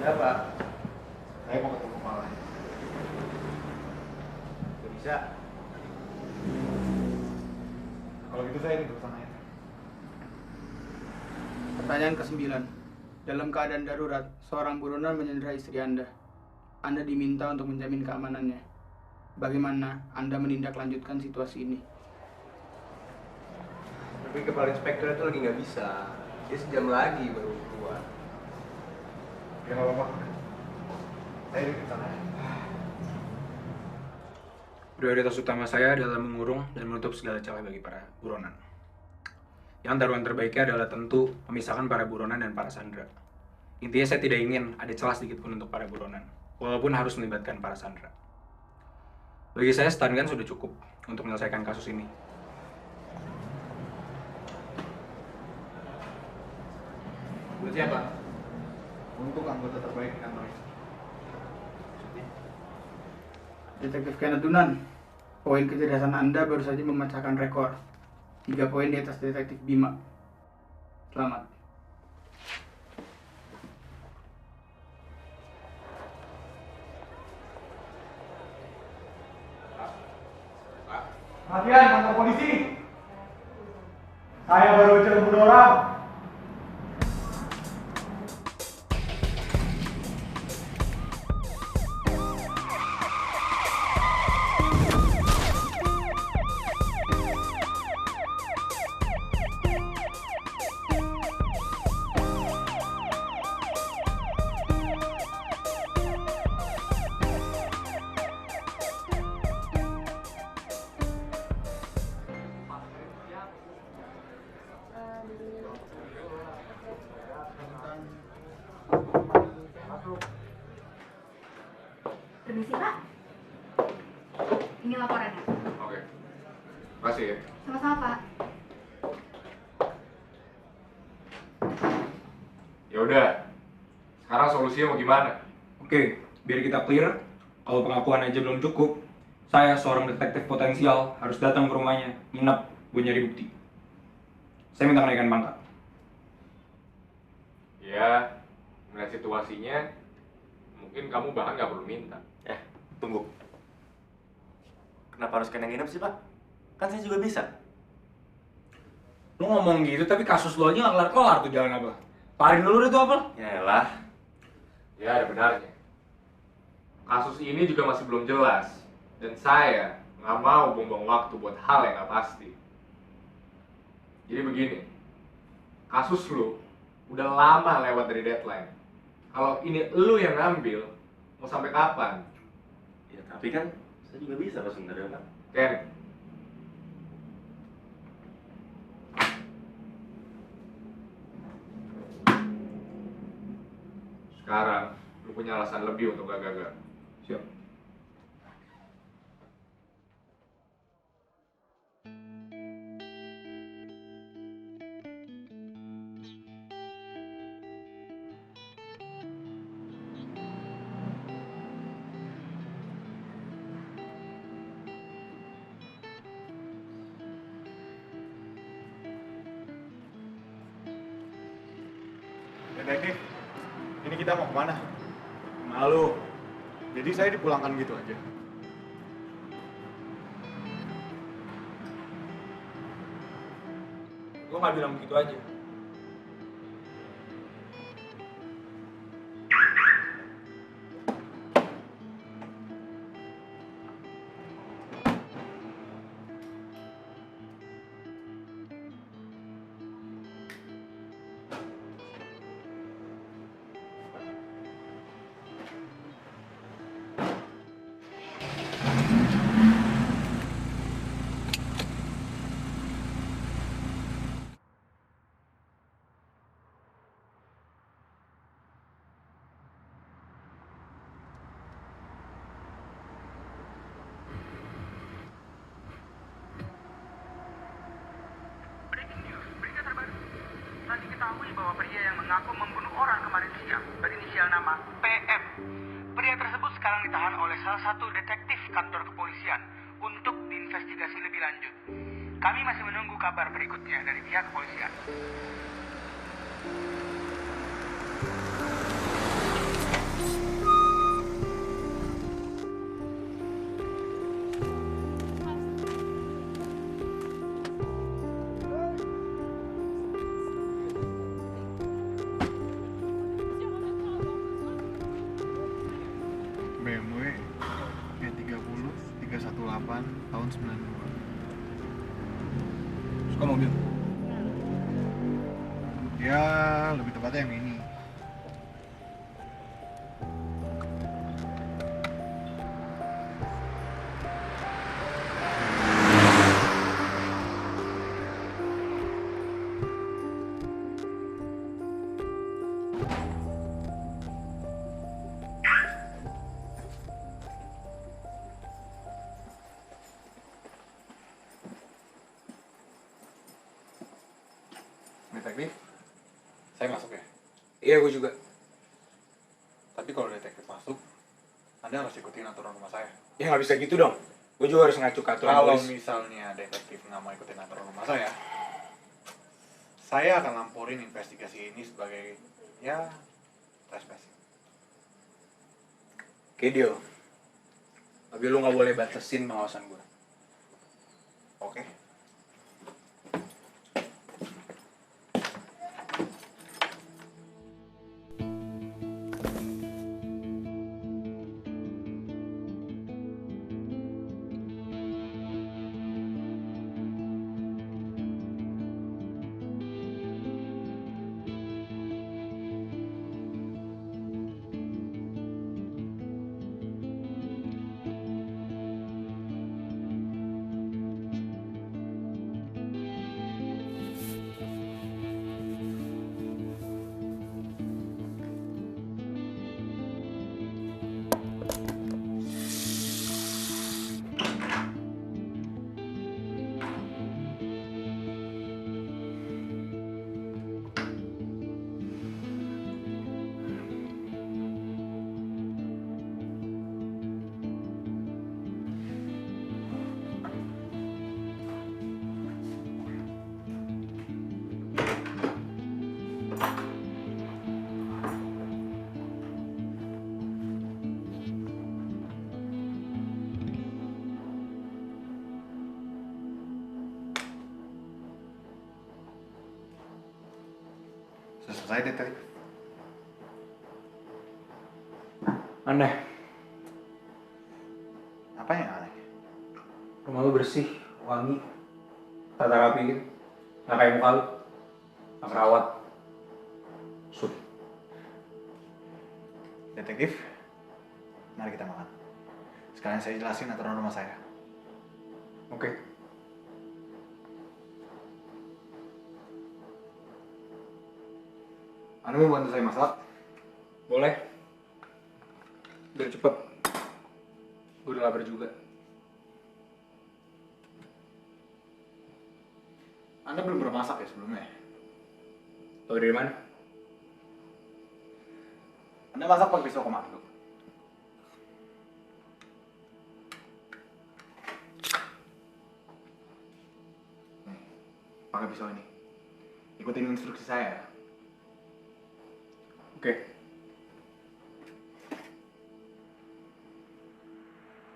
Ada apa? Saya mau ketemu malah. Gak bisa. Kalau gitu saya ikut sana ya. Pertanyaan ke-9. Dalam keadaan darurat, seorang buronan menyandera istri Anda. Anda diminta untuk menjamin keamanannya. Bagaimana Anda menindaklanjutkan situasi ini? Tapi kepala inspektur itu lagi nggak bisa. Dia sejam lagi baru keluar. Ya nggak apa-apa. Saya ikut sana ya. Prioritas utama saya adalah mengurung dan menutup segala celah bagi para buronan. Yang taruhan terbaiknya adalah tentu memisahkan para buronan dan para sandera. Intinya saya tidak ingin ada celah sedikit pun untuk para buronan, walaupun harus melibatkan para sandera. Bagi saya, Stangan sudah cukup untuk menyelesaikan kasus ini. Buat siapa? Untuk anggota terbaik kantor ini. Detektif Kenneth Dunan, poin kecerdasan Anda baru saja memecahkan rekor. 3 poin di atas Detektif Bima. Selamat. Perhatian kantor polisi. Saya baru aja membunuh orang. Permisi Pak, ini laporannya. Oke, makasih ya. Sama-sama Pak. Ya udah, sekarang solusinya mau gimana? Oke, biar kita clear, kalau pengakuan aja belum cukup, saya seorang detektif potensial harus datang ke rumahnya, nginep, buat nyari bukti. Saya minta kenaikan pangkat. Ya, melihat situasinya, mungkin kamu bahkan nggak perlu minta. Tunggu. Kenapa harus kena nginep sih, Pak? Kan saya juga bisa. Lu ngomong gitu, tapi kasus lo aja nggak kelar-kelar tuh jalan apa? Parin dulu deh tuh apa? Yaelah. Ya, ada benarnya. Kasus ini juga masih belum jelas. Dan saya nggak mau buang-buang waktu buat hal yang nggak pasti. Jadi begini, kasus lu udah lama lewat dari deadline. Kalau ini lu yang ngambil, mau sampai kapan? Ya, tapi kan saya juga bisa Pak sebenarnya, Pak. Ken, sekarang lu punya alasan lebih untuk gak gagal. Siap. Detektif, ini kita mau kemana? Malu. Jadi saya dipulangkan gitu aja. Gue nggak bilang begitu aja. Diketahui bahwa pria yang mengaku membunuh orang kemarin siang berinisial nama PM. Pria tersebut sekarang ditahan oleh salah satu detektif kantor kepolisian untuk diinvestigasi lebih lanjut. Kami masih menunggu kabar berikutnya dari pihak kepolisian. 92. Suka mobil? Ya, lebih tepatnya yang ini. Detektif, saya masuk ya. Iya, gue juga. Tapi kalau detektif masuk, Anda harus ikutin aturan rumah saya. Ya nggak bisa gitu dong. Gue juga harus ngacu ke aturan Kalau polis. misalnya detektif nggak mau ikutin aturan rumah saya akan lamporin investigasi ini sebagai, ya, trespassing. Oke, deal. Tapi lu nggak boleh batasin pengawasan gue. Oke. Sudah selesai, detektif. Aneh. Apa yang aneh? Rumah lu bersih, wangi, tata rapi gitu. Nggak kayak muka lu. Nggak kerawat. Sud. Detektif, mari kita makan. Sekalian saya jelasin aturan rumah saya. Oke. Anda mau bantu saya masak? Boleh. Biar cepet. Gue udah lapar juga. Anda belum pernah masak ya sebelumnya? Tahu dari mana? Anda masak pakai pisau komando. Nih, pakai pisau ini. Ikutin instruksi saya. Oke.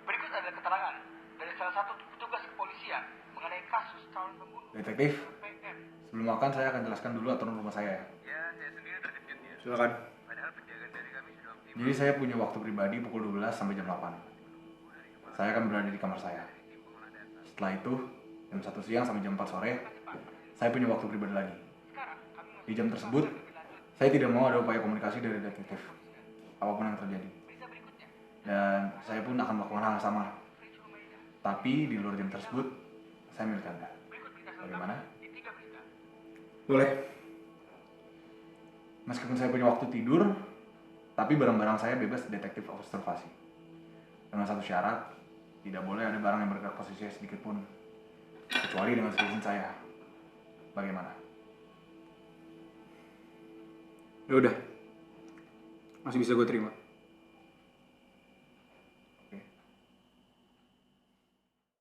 Berikut ada keterangan dari salah satu petugas kepolisian mengenai kasus calon pembunuh Detektif, PM. sebelum makan saya akan jelaskan dulu aturan rumah saya. Ya, saya sendiri terkejut ya. Silakan. Padahal penjagaan dari kami sudah optimal. Jadi saya punya waktu pribadi pukul 12 sampai jam 8. Saya akan berada di kamar saya. Setelah itu, jam 1 siang sampai jam 4 sore, saya punya waktu pribadi lagi. Di jam tersebut, saya tidak mau ada upaya komunikasi dari detektif, apapun yang terjadi. Dan saya pun akan melakukan hal yang sama. Tapi di luar jam tersebut, saya milik Anda. Bagaimana? Boleh. Meskipun saya punya waktu tidur, tapi barang-barang saya bebas detektif observasi. Dengan satu syarat, tidak boleh ada barang yang bergerak posisinya sedikit pun, kecuali dengan seizin saya. Bagaimana? Ya udah. Masih bisa gue terima. Oke.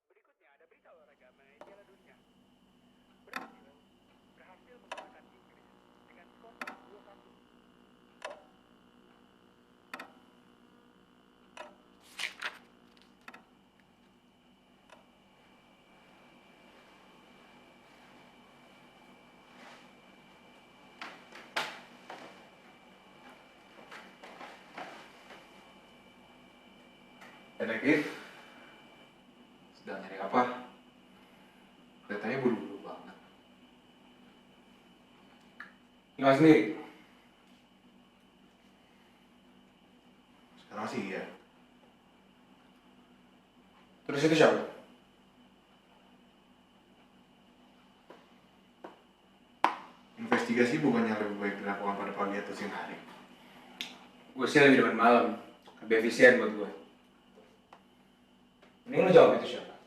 Berikutnya ada berita olahraga mengenai Piala Dunia. Brasil berhasil mengalahkan Inggris dengan skor 2-1. Detektif, sedang nyari apa? Bilang sendiri. Sekarang sih iya. Terus itu siapa? Investigasi bukannya lebih baik dilakukan pada pagi atau siang hari? Gue sih lebih demen malam. Lebih efisien buat gue. Mending lo jawab itu siapa?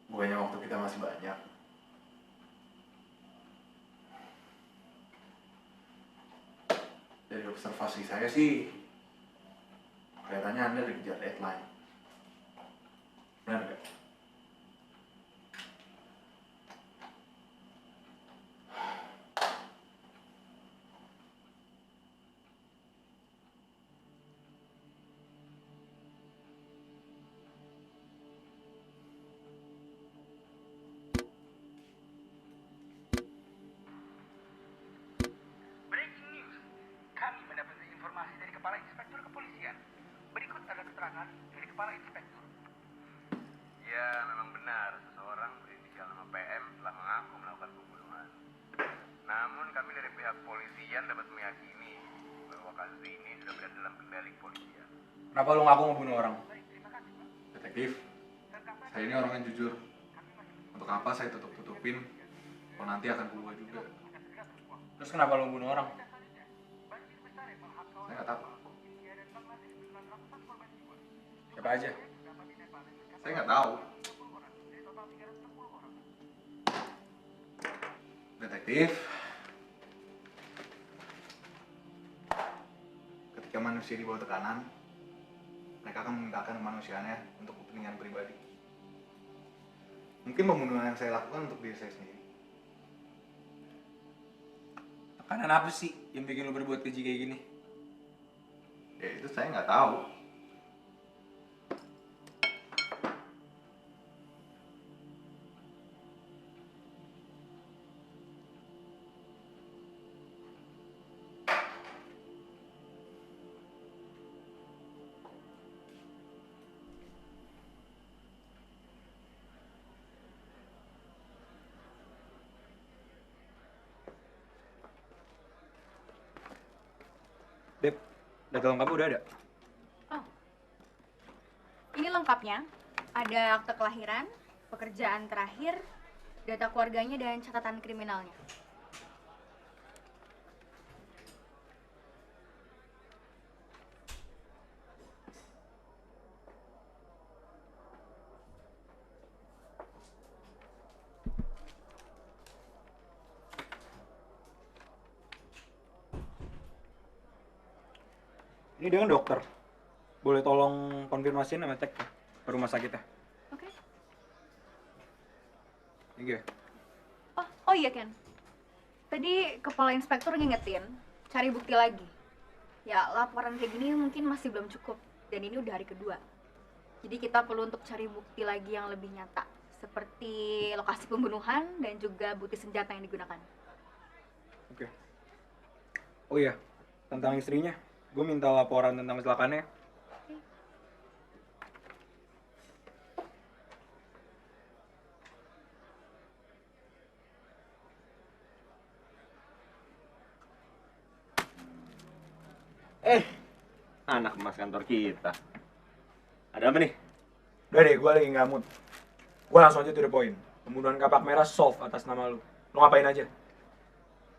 Bukannya waktu kita masih banyak. Dari observasi saya sih, kelihatannya Anda dikejar deadline. Benar nggak? Breaking news. Kami mendapatkan informasi dari Kepala Inspektur Kepolisian. Berikut ada keterangan dari Kepala Inspektur. Ya, memang benar. Seseorang berinisial nama PM telah mengaku melakukan pembunuhan. Namun kami dari pihak kepolisian dapat meyakini bahwa kasus ini sudah berada dalam kendali kepolisian. Kenapa lo ngaku ngebunuh orang? Detektif, saya ini orang yang jujur. Untuk apa saya tutup-tutupin kalau nanti akan keluar juga? Terus kenapa lo bunuh orang? Saya nggak tahu. Siapa aja? Saya nggak tahu. Detektif, ketika manusia di bawah tekanan, mereka akan menggunakan kemanusiaannya untuk kepentingan pribadi. Mungkin pembunuhan yang saya lakukan untuk diri saya sendiri. Tekanan apa sih yang bikin lo berbuat keji kayak gini? Ya itu saya nggak tahu. Beb, data lengkap udah ada? Oh, ini lengkapnya. Ada akte kelahiran, pekerjaan terakhir, data keluarganya, dan catatan kriminalnya. Ini dia kan dokter. Boleh tolong konfirmasiin nama cek ke rumah sakitnya? Oke. Iya. Oh iya Ken. Tadi kepala inspektur ngingetin cari bukti lagi. Ya laporan kayak gini mungkin masih belum cukup dan ini udah hari kedua. Jadi kita perlu untuk cari bukti lagi yang lebih nyata seperti lokasi pembunuhan dan juga bukti senjata yang digunakan. Oke. Oh iya, tentang istrinya. Gue minta laporan tentang kecelakaannya. Anak emas kantor kita. Ada apa nih? Udah deh, gue lagi nggak mood. Gue langsung aja to the point. Pembunuhan kapak merah solve atas nama lu. Lu ngapain aja?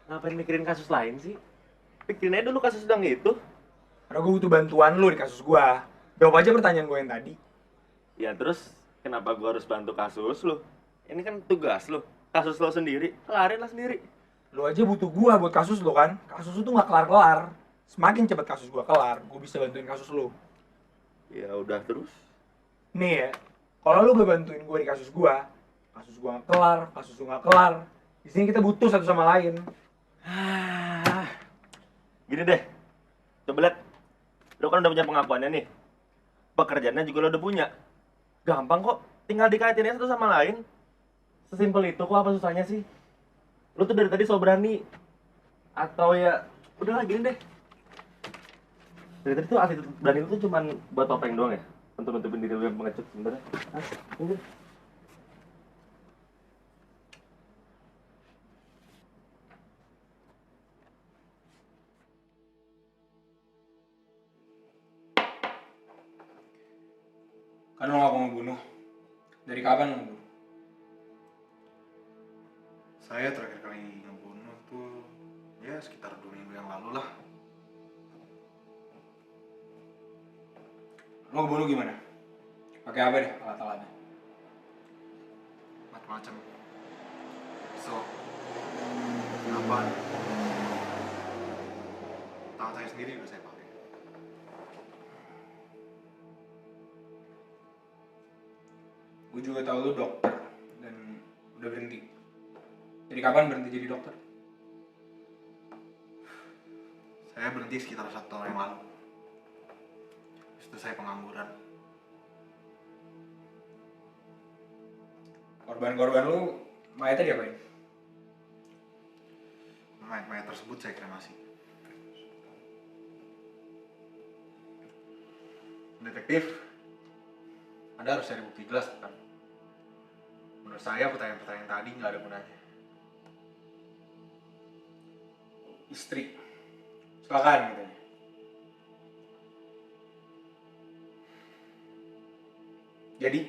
Ngapain mikirin kasus lain sih? Pikirin aja dulu kasus sedang itu. Karena gue butuh bantuan lu di kasus gue. Jawab aja pertanyaan gue yang tadi. Ya terus, kenapa gua harus bantu kasus lu? Ini kan tugas lu. Kasus lu sendiri, kelarin lah sendiri. Lu aja butuh gue buat kasus lu kan. Kasus lu tuh nggak kelar-kelar. Semakin cepat kasus gue kelar, gue bisa bantuin kasus lu. Ya udah terus. Nih ya, kalau lu gak bantuin gue di kasus gue nggak kelar, kasus lu nggak kelar. Di sini kita butuh satu sama lain. Gini deh, coba lihat. Lu kan udah punya pengakuannya nih. Pekerjaannya juga lu udah punya. Gampang kok, tinggal dikaitin aja satu sama lain. Sesimpel itu kok, apa susahnya sih? Lu tuh dari tadi so berani. Atau ya, udahlah gini deh. Dari tadi tuh attitude berani lu tuh cuman buat topeng doang ya? Untuk nutupin diri lu yang pengecut sebenarnya. Hah? Ini. Kan lo ngaku ngebunuh. Dari kapan lo ngebunuh? Saya terakhir kali ngebunuh tuh ya sekitar 2 minggu yang lalu lah. Lo ngebunuh gimana? Pakai apa deh alat-alatnya? Macam-macam. So, kenapa? Tangan saya sendiri udah saya pakai. Gue juga tahu lu dokter dan udah berhenti. Jadi kapan berhenti jadi dokter? Saya berhenti sekitar 1 tahun yang lalu. Habis itu saya pengangguran. Korban-korban lu mayatnya diapain? Mayat-mayat tersebut saya kremasi. Detektif, Anda harus cari bukti jelas bukan? Menurut saya pertanyaan-pertanyaan tadi nggak ada gunanya. Istri. Silakan katanya. Jadi,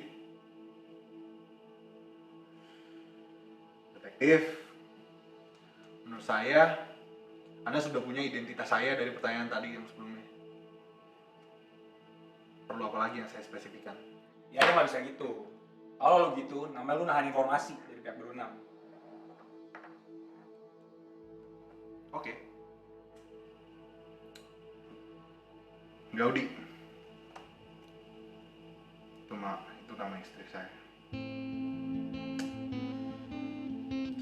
Detektif, menurut saya Anda sudah punya identitas saya dari pertanyaan tadi yang sebelumnya. Perlu apa lagi yang saya spesifikkan? ya lo nggak bisa gitu. Kalau lo gitu, namanya lu nahan informasi dari pihak berwenang. Oke. Gaudi. Itu nama istri saya.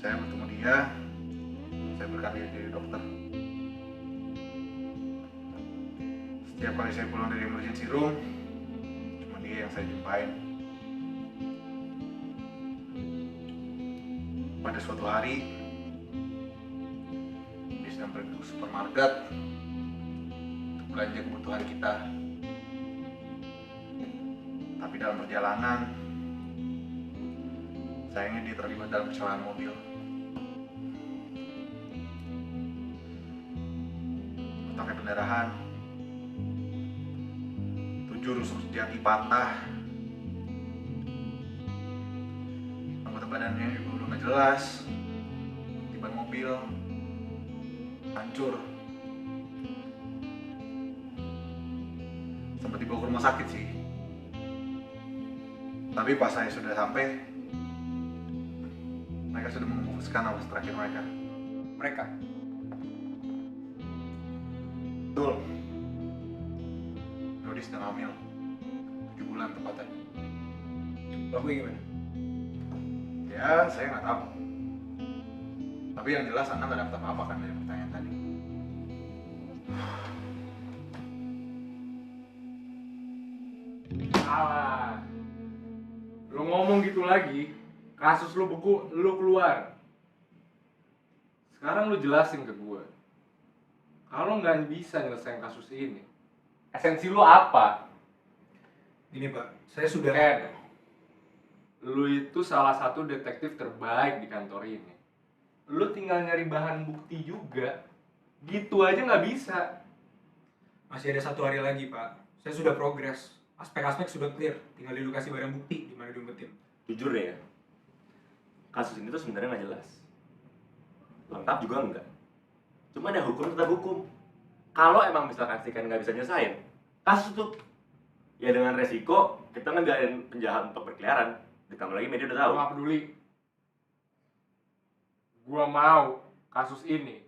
Saya bertemu dia, saya berkarir jadi dokter. Setiap kali saya pulang dari emergency room, cuma dia yang saya jumpain. Pada suatu hari, dia sedang pergi ke supermarket untuk belanja kebutuhan kita. Tapi dalam perjalanan, sayangnya dia terlibat dalam kecelakaan mobil. Pakai pendarahan, 7 rusuk jari patah, anggota badannya juga udah nggak jelas, ban mobil hancur, sempat dibawa ke rumah sakit sih. Tapi pas saya sudah sampai, mereka sudah memutuskan nafas terakhir mereka. Mereka. Betul. Gaudi sedang hamil 7 bulan tepatnya. Lakuin gimana? Ya, saya nggak tahu. Tapi yang jelas Anda nggak dapat apa-apa kan dari pertanyaan tadi. Salah. Lu ngomong gitu lagi, kasus lu buku, lu keluar. Sekarang lu jelasin ke gue. Kalau nggak bisa nyelesain kasus ini, esensi lu apa? Ini Pak, saya sudah... Ken, lu itu salah satu detektif terbaik di kantor ini. Lu tinggal nyari bahan bukti juga. Gitu aja nggak bisa. Masih ada 1 hari lagi Pak. Saya sudah progres. Aspek-aspek sudah clear. Tinggal edukasi barang bukti di mana diumpetin. Jujur deh ya, kasus ini tuh sebenarnya nggak jelas. Lengkap juga enggak. Cuma ada hukum tetap hukum. Kalau emang misalkan si Ken nggak bisa nyesain, kasus itu ya dengan resiko kita ngebiarin penjahat untuk berkeliaran. Ditambah lagi media udah tahu. Gua nggak peduli. Gua mau kasus ini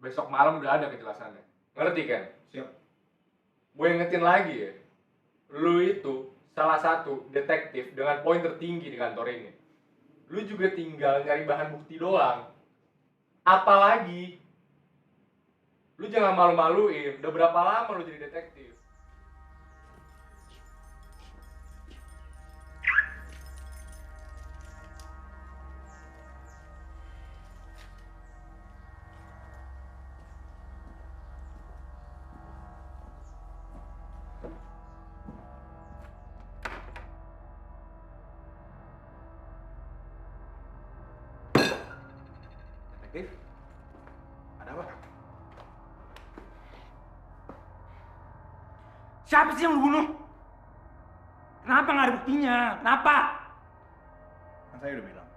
besok malam udah ada kejelasannya. Ngerti kan? Siap. Gue ingetin lagi ya. Lu itu salah satu detektif dengan poin tertinggi di kantor ini. Lu juga tinggal nyari bahan bukti doang. Apalagi lu jangan malu-maluin. Udah berapa lama lu jadi detektif? Detektif, ada apa? Siapa sih yang lu bunuh? Kenapa nggak ada buktinya? Kenapa? Kan saya udah bilang.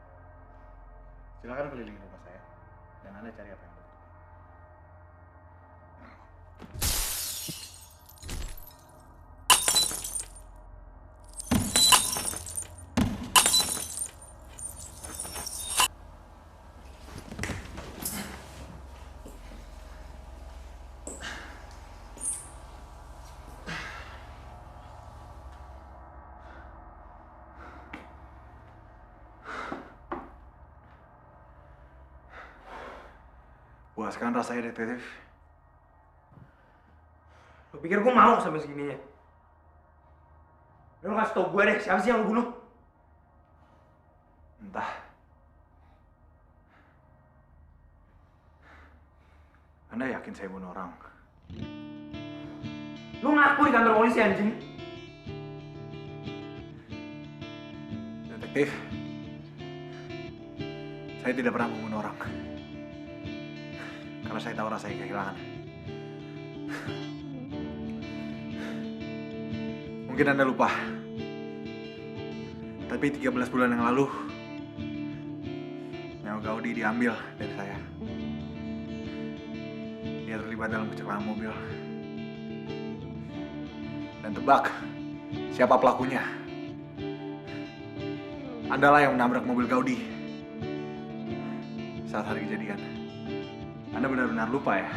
Silakan kelilingi rumah saya dan Anda cari apa yang betul. Puaskan rasanya, detektif. Lo pikir gue mau sampai segininya? Lo kasih tau gue deh, siapa sih yang lo bunuh? Entah. Anda yakin saya bunuh orang? Lo ngaku di kantor polisi, anjing. Detektif, saya tidak pernah membunuh orang. Karena saya tahu rasanya kehilangan. Mungkin Anda lupa. Tapi 13 bulan yang lalu, nyawa Gaudi diambil dari saya. Dia terlibat dalam kecelakaan mobil. Dan tebak, siapa pelakunya? Andalah yang menabrak mobil Gaudi saat hari kejadian. Anda benar-benar lupa ya?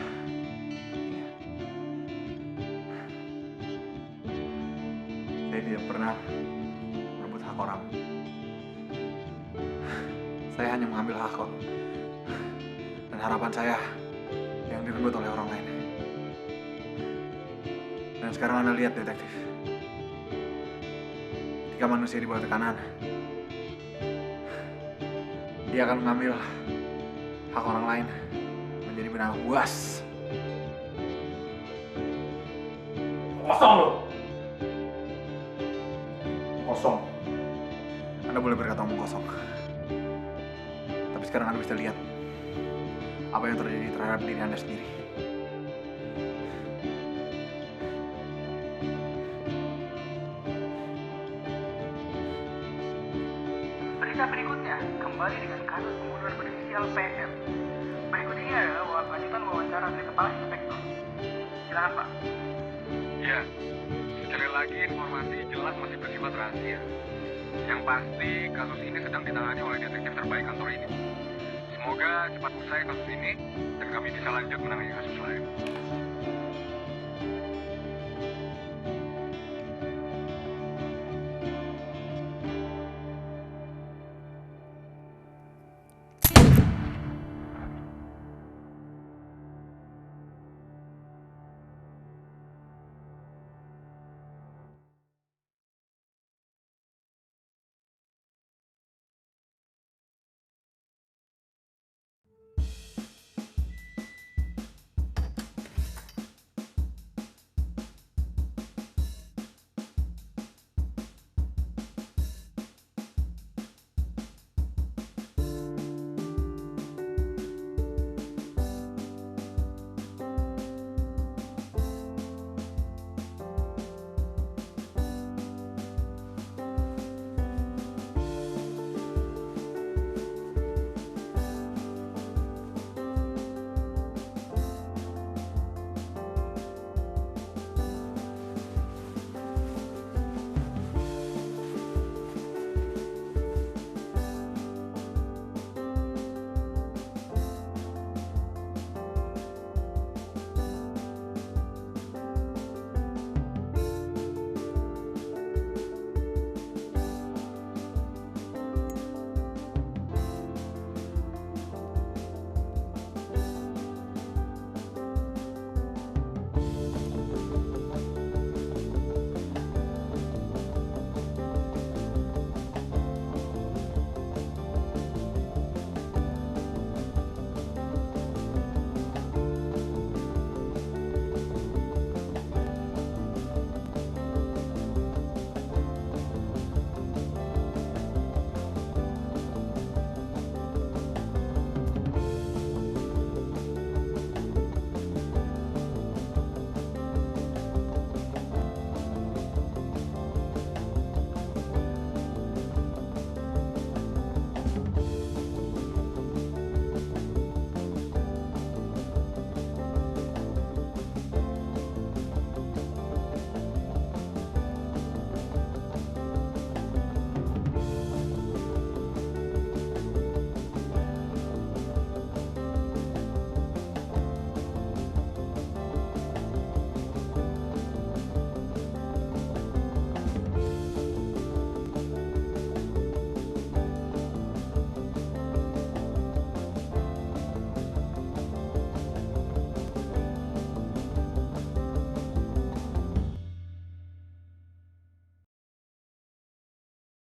Saya tidak pernah merebut hak orang. Saya hanya mengambil hak orang. Dan harapan saya yang direbut oleh orang lain. Dan sekarang Anda lihat, detektif. Ketika manusia di bawah tekanan, dia akan mengambil hak orang lain menjadi benang buas. Kosong lo. Kosong. Anda boleh berkata omong kosong. Tapi sekarang Anda bisa lihat apa yang terjadi terhadap diri Anda sendiri. Berita berikutnya kembali dengan kasus pembunuhan berinisial PM. Berikut ini adalah lanjutan wawancara dari Kepala Inspektur. Silakan Pak. Ya, sekali lagi informasi jelas masih bersifat rahasia. Yang pasti kasus ini sedang ditangani oleh detektif terbaik kantor ini. Semoga cepat usai kasus ini dan kami bisa lanjut menangani kasus lain.